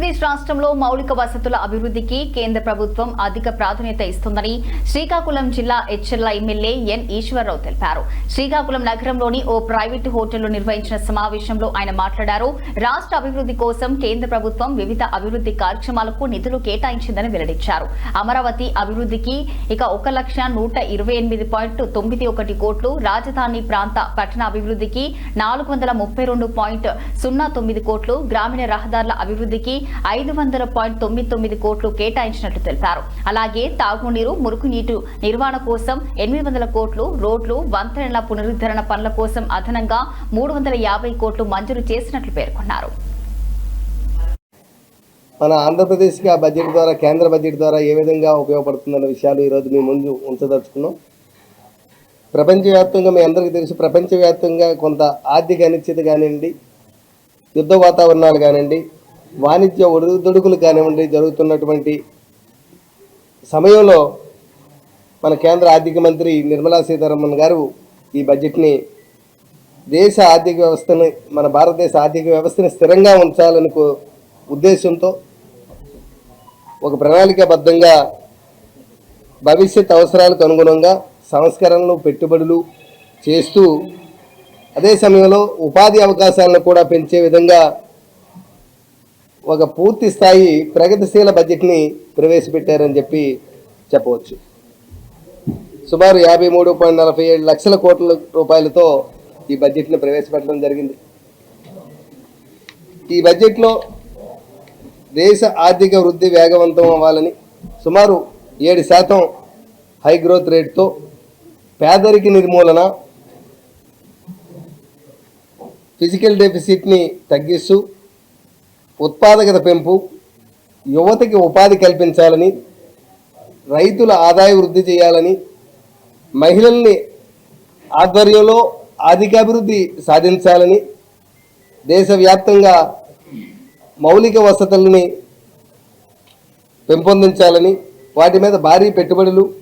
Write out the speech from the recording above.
ఆంధ్రప్రదేశ్ రాష్ట్రంలో మౌలిక వసతుల అభివృద్ధికి కేంద్ర ప్రభుత్వం అధిక ప్రాధాన్యత ఇస్తుందని శ్రీకాకుళం జిల్లా హెచ్ఎల్ ఎమ్మెల్యే ఎన్ ఈశ్వరరావు తెలిపారు. శ్రీకాకుళం నగరంలోని ఓ ప్రైవేటు హోటల్లో నిర్వహించిన సమావేశంలో ఆయన మాట్లాడారు. రాష్ట్ర అభివృద్ధి కోసం కేంద్ర ప్రభుత్వం వివిధ అభివృద్ధి కార్యక్రమాలకు నిధులు కేటాయించిందని వెల్లడించారు. అమరావతి అభివృద్ధికి ఇక 1,128.91 కోట్లు, రాజధాని ప్రాంత పట్టణ అభివృద్ధికి 432.09 కోట్లు, గ్రామీణ రహదారుల అభివృద్ధికి 500.99 కోట్లు కేటాయించినట్లు తెలిపారు. అలాగే తాగునీరు, మురుగునీటి నిర్వహణ కోసం 800 కోట్లు, రోడ్లు, వంతెనల పునరుద్ధరణ పనుల కోసం అదనంగా 350 కోట్లు మంజూరు చేసినట్లు పేర్కొన్నారు. మన ఆంధ్రప్రదేశ్కి ఆ బడ్జెట్ ద్వారా, కేంద్ర బడ్జెట్ ద్వారా ఏ విధంగా ఉపయోగపడుతుందన్న విషయాలు ఈరోజు మీ ముందు ఉంచదలుచుకున్నాం. ప్రపంచవ్యాప్తంగా మీ అందరికీ తెలుసు, ప్రపంచవ్యాప్తంగా కొంత ఆర్థిక అనిశ్చిత కానివ్వండి, యుద్ధ వాతావరణాలు కానివ్వండి, వాణిజ్య ఒడిదుడుకులు కానివ్వండి జరుగుతున్నటువంటి సమయంలో మన కేంద్ర ఆర్థిక మంత్రి నిర్మలా సీతారామన్ గారు ఈ బడ్జెట్ని దేశ ఆర్థిక వ్యవస్థని, మన భారతదేశ ఆర్థిక వ్యవస్థని స్థిరంగా ఉంచాలని ఉద్దేశంతో ఒక ప్రణాళికాబద్ధంగా భవిష్యత్ అవసరాలకు అనుగుణంగా సంస్కరణలు, పెట్టుబడులు చేస్తూ అదే సమయంలో ఉపాధి అవకాశాలను కూడా పెంచే విధంగా ఒక పూర్తి స్థాయి ప్రగతిశీల బడ్జెట్ని ప్రవేశపెట్టారని చెప్పవచ్చు. సుమారు 53.47 లక్షల కోట్ల రూపాయలతో ఈ బడ్జెట్ని ప్రవేశపెట్టడం జరిగింది. ఈ బడ్జెట్లో దేశ ఆర్థిక వృద్ధి వేగవంతం అవ్వాలని సుమారు 7% హై గ్రోత్ రేట్తో పేదరిక నిర్మూలన, ఫిజికల్ డెఫిసిట్ని తగ్గిస్తూ ఉత్పాదకత పెంపు, యువతకి ఉపాధి కల్పించాలని, రైతుల ఆదాయ వృద్ధి చేయాలని, మహిళల్ని ఆధ్వర్యంలో ఆర్థికాభివృద్ధి సాధించాలని, దేశవ్యాప్తంగా మౌలిక వసతుల్ని పెంపొందించాలని, వాటి మీద భారీ పెట్టుబడులు